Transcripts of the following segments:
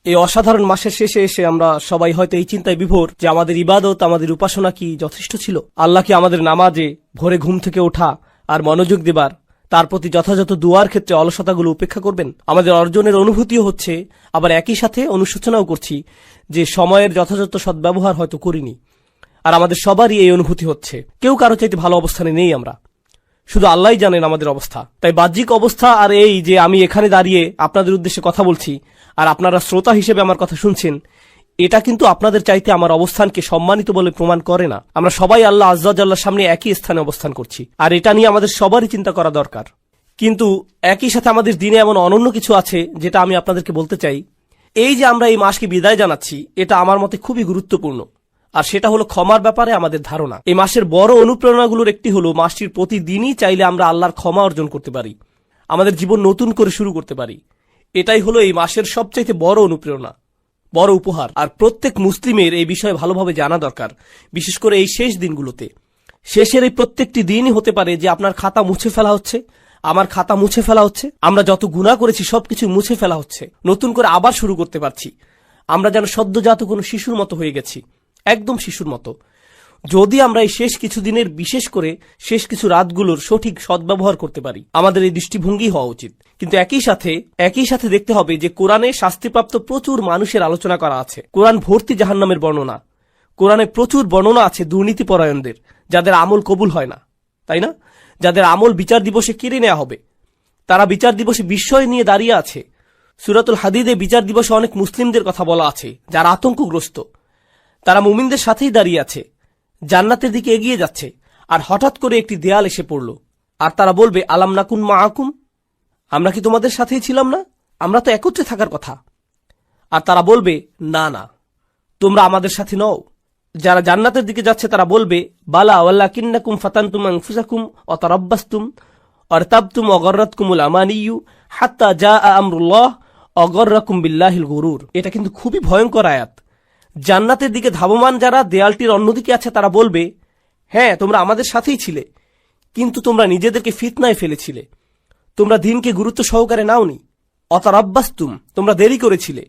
এই অসাধারণ মাসের শেষে এসে আমরা সবাই হয়তো এই চিন্তায় বিভোর যে আমাদের ইবাদত, আমাদের উপাসনা কি যথেষ্ট ছিল? আল্লাহ কি আমাদের নামাজে, ভোরে ঘুম থেকে ওঠা আর মনোযোগ দেবার, তার প্রতি যথাযথ দুয়ার ক্ষেত্রে অলসতাগুলো উপেক্ষা করবেন? আমাদের অর্জনের অনুভূতিও হচ্ছে, আবার একই সাথে অনুশোচনাও করছি যে সময়ের যথাযথ সদ্ব্যবহার হয়তো করিনি। আর আমাদের সবারই এই অনুভূতি হচ্ছে, কেউ কারো চাইতে ভালো অবস্থানে নেই আমরা, শুধু আল্লাহই জানেন আমাদের অবস্থা। তাই বাহ্যিক অবস্থা আর এই যে আমি এখানে দাঁড়িয়ে আপনাদের উদ্দেশ্যে কথা বলছি আর আপনারা শ্রোতা হিসেবে আমার কথা শুনছেন, এটা কিন্তু আপনাদের চাইতে আমার অবস্থানকে সম্মানিত বলে প্রমাণ করে না। আমরা সবাই আল্লাহ আজ্জা ওয়াজাল্লাহর সামনে একই স্থানে অবস্থান করছি, আর এটা নিয়ে আমাদের সবারই চিন্তা করা দরকার। কিন্তু একই সাথে আমাদের দিনে এমন অনন্য কিছু আছে যেটা আমি আপনাদেরকে বলতে চাই। এই যে আমরা এই মাসকে বিদায় জানাচ্ছি, এটা আমার মতে খুবই গুরুত্বপূর্ণ। আর সেটা হলো ক্ষমার ব্যাপারে আমাদের ধারণা। এই মাসের বড় অনুপ্রেরণাগুলোর একটি হলো মাসটির প্রতিদিনই চাইলে আমরা আল্লাহর ক্ষমা অর্জন করতে পারি, আমাদের জীবন নতুন করে শুরু করতে পারি। এটাই হলো এই মাসের সবচাইতে বড় অনুপ্রেরণা, বড় উপহার। আর প্রত্যেক মুসলিমের এই বিষয়ে ভালোভাবে জানা দরকার, বিশেষ করে এই শেষ দিনগুলোতে। শেষের এই প্রত্যেকটি দিনই হতে পারে যে আপনার খাতা মুছে ফেলা হচ্ছে, আমার খাতা মুছে ফেলা হচ্ছে। আমরা যত গুনাহ করেছি সবকিছু মুছে ফেলা হচ্ছে, নতুন করে আবার শুরু করতে পারছি। আমরা যেন সদ্যজাত কোনো শিশুর মতো হয়ে গেছি, একদম শিশুর মতো। যদি আমরা এই শেষ কিছু দিনের, বিশেষ করে শেষ কিছু রাতগুলোর সঠিক সদ্ব্যবহার করতে পারি, আমাদের এই দৃষ্টিভঙ্গি হওয়া উচিত। কিন্তু একই সাথে দেখতে হবে যে কোরআনে শাস্তিপ্রাপ্ত প্রচুর মানুষের আলোচনা করা আছে। কোরআন ভর্তি জাহান্নামের বর্ণনা। কোরআনে প্রচুর বর্ণনা আছে দুর্নীতিপরায়ণদের, যাদের আমল কবুল হয় না, তাই না? যাদের আমল বিচার দিবসে কেড়ে নেওয়া হবে, তারা বিচার দিবসে বিস্ময় নিয়ে দাঁড়িয়ে আছে। সূরাতুল হাদিদে বিচার দিবসে অনেক মুসলিমদের কথা বলা আছে যারা আতঙ্কগ্রস্ত। তারা মুমিনদের সাথেই দাঁড়িয়ে আছে, জান্নাতের দিকে এগিয়ে যাচ্ছে, আর হঠাৎ করে একটি দেয়াল এসে পড়ল, আর তারা বলবে, আলাম নাকুন মাআকুম, আমরা কি তোমাদের সাথেই ছিলাম না? আমরা তো একত্রে থাকার কথা। আর তারা বলবে, না না, তোমরা আমাদের সাথে নও। যারা জান্নাতের দিকে যাচ্ছে তারা বলবে, বালা ওয়ালাকিন্নাকুম ফাতানতুম আনফুসাকুম ওয়া তারাব্বাসতুম ওয়ারতাবতুম ওয়া গাররাতকুমুল আমানিয়্যু হাত্তা জাআ আমরুল্লাহ ওয়া গাররাকুম বিল্লাহিল গুরুর। এটা কিন্তু খুবই ভয়ঙ্কর আয়াত। জান্নাতের দিকে ধাবমান যারা দেয়ালটির অন্যদিকে আছে তারা বলবে, হ্যাঁ তোমরা আমাদের সাথেই ছিলে, কিন্তু তোমরা নিজেদেরকে ফিতনায় ফেলেছিলে, তোমরা দিনকে গুরুত্ব সহকারে নাওনি। অতারাব্বাসতুম, তোমরা দেরি করেছিলে।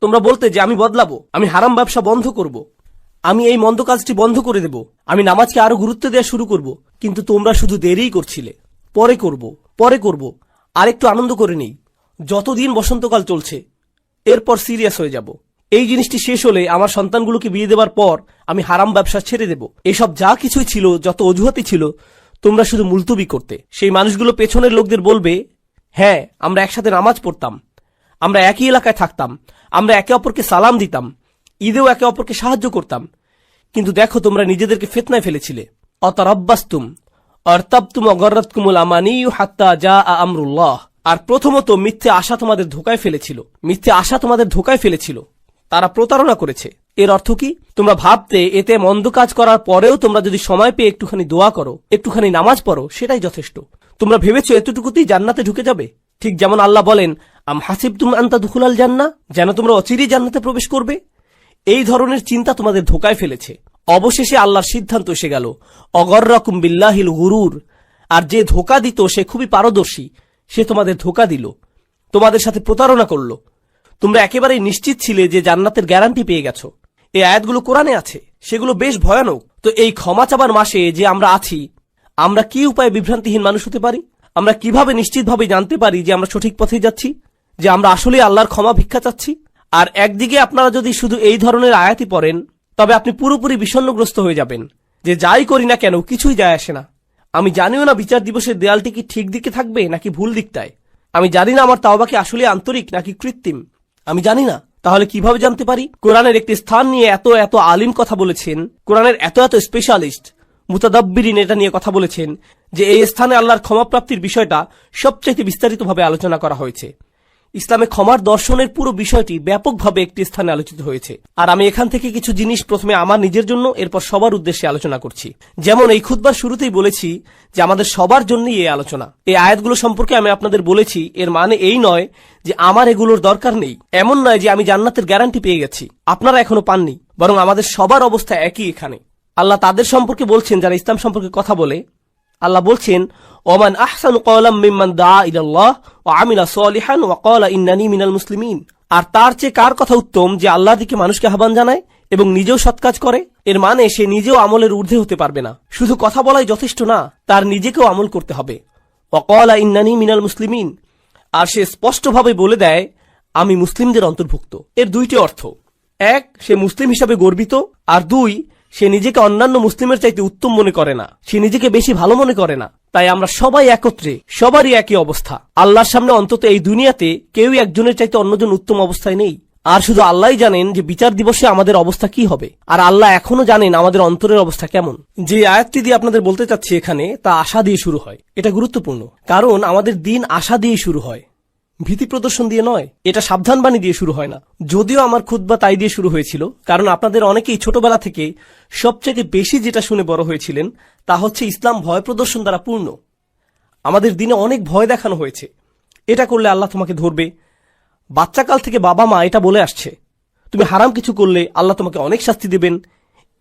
তোমরা বলতে যে আমি বদলাবো, আমি হারাম ব্যবসা বন্ধ করব, আমি এই মন্দ কাজটি বন্ধ করে দেব, আমি নামাজকে আরো গুরুত্ব দেওয়া শুরু করব। কিন্তু তোমরা শুধু দেরিই করছিলে, পরে করব, আর একটু আনন্দ করে নেই। যতদিন বসন্তকাল চলছে, এরপর সিরিয়াস হয়ে যাব। এই জিনিসটি শেষ হলে আমার সন্তানগুলোকে বিয়ে দেবার পর আমি হারাম ব্যবসা ছেড়ে দেব। এসব যা কিছুই ছিল, যত অজুহাতই ছিল, তোমরা শুধু মুলতবি করতে। সেই মানুষগুলো পেছনের লোকদের বলবে, হ্যাঁ আমরা একসাথে নামাজ পড়তাম, আমরা একই এলাকায় থাকতাম, আমরা একে অপরকে সালাম দিতাম, ঈদেও একে অপরকে সাহায্য করতাম, কিন্তু দেখো তোমরা নিজেদেরকে ফিতনায় ফেলেছিলে। অতারাব্বাসতুম ওয়ারতাবতুম ওয়া গাররাতকুমুল আমানিয়্যু হাত্তা জাআ আমরুল্লাহ। আর প্রথমত মিথ্যে আশা তোমাদের ধোঁকায় ফেলেছিল, তারা প্রতারণা করেছে। এর অর্থ কি? তোমরা ভাবতে এতে মন্দ কাজ করার পরেও তোমরা যদি সময় পেয়ে একটুখানি দোয়া করো, একটুখানি নামাজ পড়ো, সেটাই যথেষ্ট। তোমরা ভেবেছো এতটুকুতেই জান্নাতে ঢুকে যাবে। ঠিক যেমন আল্লাহ বলেন, আম হাসিবতুম আন তাদখুলাল জান্নাহ, যেন তোমরা অচিরেই জান্নাতে প্রবেশ করবে। এই ধরনের চিন্তা তোমাদের ধোঁকায় ফেলেছে। অবশেষে আল্লাহর সিদ্ধান্ত এসে গেল, অগররাকুম বিল্লাহিল গুরুর। আর যে ধোঁকা দিত সে খুবই পারদর্শী, সে তোমাদের ধোঁকা দিল, তোমাদের সাথে প্রতারণা করলো। তোমরা একেবারেই নিশ্চিত ছিলে যে জান্নাতের গ্যারান্টি পেয়ে গেছো। এই আয়াতগুলো কোরআনে আছে, সেগুলো বেশ ভয়ানক। তো এই ক্ষমা চাবার মাসে যে আমরা আছি, আমরা কি উপায়ে বিভ্রান্তিহীন মানুষ হতে পারি? আমরা কিভাবে নিশ্চিতভাবে জানতে পারি যে আমরা সঠিক পথে যাচ্ছি, যে আমরা আসলে আল্লাহর ক্ষমা ভিক্ষা চাচ্ছি? আর একদিকে আপনারা যদি শুধু এই ধরনের আয়াতই পড়েন, তবে আপনি পুরোপুরি বিষণ্ণগ্রস্ত হয়ে যাবেন যে যাই করি না কেন কিছুই যায় আসে না। আমি জানিও না বিচার দিবসের দেয়ালটি কি ঠিক দিকে থাকবে নাকি ভুল দিকটায়। আমি জানি না আমার তাওবা কি আসলে আন্তরিক নাকি কৃত্রিম। আমি জানি না। তাহলে কিভাবে জানতে পারি? কোরআনের একটি স্থান নিয়ে এত আলিম কথা বলেছেন, কোরআনের এত স্পেশালিস্ট মুতাদাব্বিরিন এটা নিয়ে কথা বলেছেন যে এই স্থানে আল্লাহর ক্ষমাপ্রাপ্তির বিষয়টা সবচাইতে বিস্তারিতভাবে আলোচনা করা হয়েছে। ইসলামে ক্ষমার দর্শনের পুরো বিষয়টি ব্যাপকভাবে একটি স্থানে আলোচিত হয়েছে। আর আমি এখান থেকে কিছু জিনিস প্রথমে আমার নিজের জন্য, এরপর সবার উদ্দেশ্যে আলোচনা করছি। যেমন এই খুতবার শুরুতেই বলেছি যে আমাদের সবার জন্যই এই আলোচনা। এই আয়াতগুলো সম্পর্কে আমি আপনাদের বলেছি, এর মানে এই নয় যে আমার এগুলোর দরকার নেই, এমন নয় যে আমি জান্নাতের গ্যারান্টি পেয়ে গেছি, আপনারা এখনো পাননি, বরং আমাদের সবার অবস্থা একই। এখানে আল্লাহ তাদের সম্পর্কে বলছেন যারা ইসলাম সম্পর্কে কথা বলে। আল্লাহ বলছেন, ওমান আহসানু কওলাম মিম্মান দাআ ইলাল্লাহ ওয়া আমিলা সলিহান ওয়া ক্বালা ইন্নানী মিনাল মুসলিমিন। আর তার চেয়ে কার কথা উত্তম যে আল্লাহর দিকে মানুষকে আহ্বান জানায় এবং নিজেও সৎ কাজ করে? এর মানে সে নিজেও আমলের ঊর্ধ্বে হতে পারবে না। শুধু কথা বলাই যথেষ্ট না, তার নিজেকেও আমল করতে হবে। ওয়াকালা ইন্নানি মিনাল মুসলিমিন, আর সে স্পষ্টভাবে বলে দেয় আমি মুসলিমদের অন্তর্ভুক্ত। এর দুইটি অর্থ, এক, সে মুসলিম হিসাবে গর্বিত, আর দুই, সে নিজেকে অন্যান্য মুসলিমের চাইতে উত্তম মনে করে না, সে নিজেকে বেশি ভালো মনে করে না। তাই আমরা সবাই একত্রে, সবারই একই অবস্থা। আল্লাহর সামনে অন্তত এই দুনিয়াতে কেউই একজনের চাইতে অন্যজন উত্তম অবস্থায় নেই। আর শুধু আল্লাহই জানেন যে বিচার দিবসে আমাদের অবস্থা কি হবে, আর আল্লাহ এখনো জানেন আমাদের অন্তরের অবস্থা কেমন। যে আয়াতটি দিয়ে আপনাদের বলতে চাচ্ছি এখানে, তা আশা দিয়ে শুরু হয়। এটা গুরুত্বপূর্ণ, কারণ আমাদের দিন আশা দিয়ে শুরু হয়, ভীতি প্রদর্শন দিয়ে নয়। এটা সাবধানবাণী দিয়ে শুরু হয় না। যদিও আমার খুতবা তাই দিয়ে শুরু হয়েছিল, কারণ আপনাদের অনেকেই ছোটবেলা থেকে সবচেয়ে বেশি যেটা শুনে বড় হয়েছিলেন তা হচ্ছে ইসলাম ভয় প্রদর্শন দ্বারা পূর্ণ। আমাদের দিনে অনেক ভয় দেখানো হয়েছে, এটা করলে আল্লাহ তোমাকে ধরবে। বাচ্চাকাল থেকে বাবা মা এটা বলে আসছে, তুমি হারাম কিছু করলে আল্লাহ তোমাকে অনেক শাস্তি দেবেন,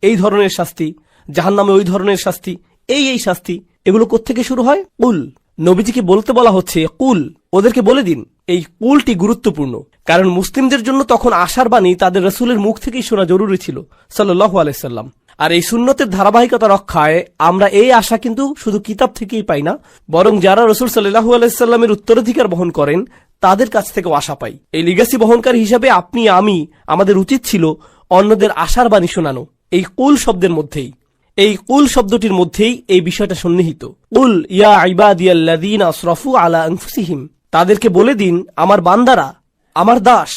এই ধরনের শাস্তি, জাহান্নামে ওই ধরনের শাস্তি, এই শাস্তি। এগুলো কোত্থেকে শুরু হয়? কুল। নবীজিকে বলতে বলা হচ্ছে কুল, ওদেরকে বলে দিন। এই কুলটি গুরুত্বপূর্ণ, কারণ মুসলিমদের জন্য তখন আশার বাণী তাদের রাসূলের মুখ থেকেই শোনা জরুরি ছিল, সাল্লাল্লাহু আলাইহি সাল্লাম। আর এই সুন্নতের ধারাবাহিকতা রক্ষায় আমরা এই আশা কিন্তু শুধু কিতাব থেকেই পাই না, বরং যারা রাসূল সাল্লাল্লাহু আলাইহি সাল্লামের উত্তরাধিকার বহন করেন তাদের কাছ থেকেও আশা পাই। এই লিগাসি বহনকারী হিসাবে আপনি আমি আমাদের উচিত ছিল অন্যদের আশার বাণী শোনানো। এই কুল শব্দের মধ্যেই, এই কুল শব্দটির মধ্যেই এই বিষয়টা সন্নিহিত। কুল ইয়া ইবাদিয়াল্লাযীনা আসরাফু আলা আনফুসিহিম, তাদেরকে বলে দিন আমার বান্দারা, আমার দাস,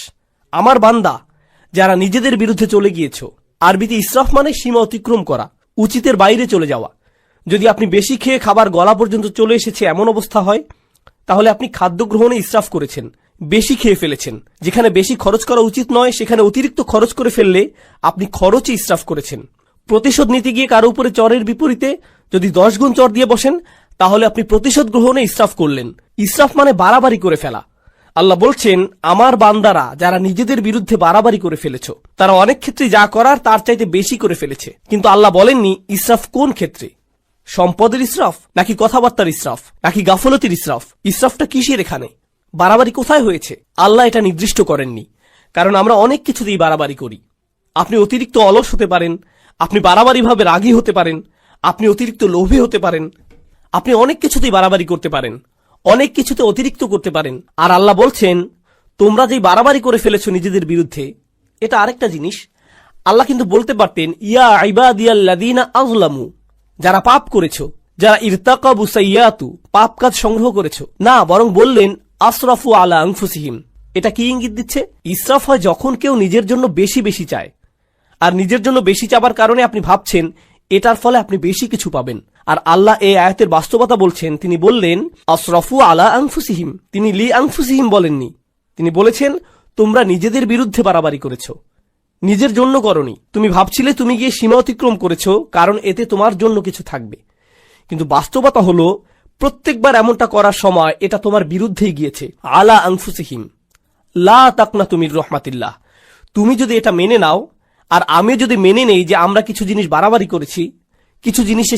আমার বান্দা যারা নিজেদের বিরুদ্ধে চলে গিয়েছ। আরবিতে ইসরাফ মানে সীমা অতিক্রম করা, উচিতের বাইরে চলে যাওয়া। যদি আপনি বেশি খেয়ে খাবার গলা পর্যন্ত চলে এসেছে এমন অবস্থা হয়, তাহলে আপনি খাদ্য গ্রহণে ইসরাফ করেছেন, বেশি খেয়ে ফেলেছেন। যেখানে বেশি খরচ করা উচিত নয় সেখানে অতিরিক্ত খরচ করে ফেললে আপনি খরচে ইসরাফ করেছেন। প্রতিশোধ নিতে গিয়ে কারো উপরে চরের বিপরীতে যদি 10 গুণ চর দিয়ে বসেন, তাহলে আপনি প্রতিশোধ গ্রহণে ইসরাফ করলেন। ইসরাফ মানে বাড়াবাড়ি করে ফেলা। আল্লাহ বলছেন আমার বান্দারা যারা নিজেদের বিরুদ্ধে বাড়াবাড়ি করে ফেলেছ, তারা অনেক ক্ষেত্রে যা করার তার চাইতে বেশি করে ফেলেছে। কিন্তু আল্লাহ বলেননি ইসরাফ কোন ক্ষেত্রে, সম্পদের ইসরাফ নাকি কথাবার্তার ইসরাফ নাকি গাফলতির ইসরাফ। ইসরাফটা কিসের এখানে, বাড়াবাড়ি কোথায় হয়েছে? আল্লাহ এটা নির্দিষ্ট করেননি, কারণ আমরা অনেক কিছুতেই বাড়াবাড়ি করি। আপনি অতিরিক্ত অলস হতে পারেন, আপনি বাড়াবাড়িভাবে রাগী হতে পারেন, আপনি অতিরিক্ত লোভী হতে পারেন, আপনি অনেক কিছুতেই বাড়াবাড়ি করতে পারেন, অনেক কিছুতে অতিরিক্ত করতে পারেন। আর আল্লাহ বলছেন তোমরা যেই বাড়াবাড়ি করে ফেলেছো নিজেদের বিরুদ্ধে, এটা আরেকটা জিনিস। আল্লাহ কিন্তু বলতে পারতেন ইয়া ইবাদিয়াল্লাযীনা আযলামু, যারা পাপ করেছো, যারা ইরতাকাবু সাইয়্যাতু, পাপ কাজ সংগ্রহ করেছো। না, বরং বললেন আসরাফু আলা আনফুসিহিম। এটা কি ইঙ্গিত দিচ্ছে? ইসরাফ হয় যখন কেউ নিজের জন্য বেশি বেশি চায়, আর নিজের জন্য বেশি চাবার কারণে আপনি ভাবছেন এটার ফলে আপনি বেশি কিছু পাবেন। আর আল্লাহ এই আয়াতের বাস্তবতা বলছেন, তিনি বললেন আসরাফু আলা আনফুসিহিম, তিনি লি আনফুসিহিম বলেননি। তিনি বলেছেন তোমরা নিজেদের বিরুদ্ধে বাড়াবাড়ি করেছো, নিজের জন্য করনি। তুমি ভাবছিলে তুমি গিয়ে সীমা অতিক্রম করেছো কারণ এতে তোমার জন্য কিছু থাকবে, কিন্তু বাস্তবতা হলো প্রত্যেকবার এমনটা করার সময় এটা তোমার বিরুদ্ধেই গিয়েছে। আলা আনফুসিহিম লা তাকনাতু মির রাহমাতিল্লাহ। তুমি যদি এটা মেনে নাও আর আমি যদি মেনে নেই যে আমরা কিছু জিনিস বাড়াবাড়ি করেছি, কিছু জিনিসে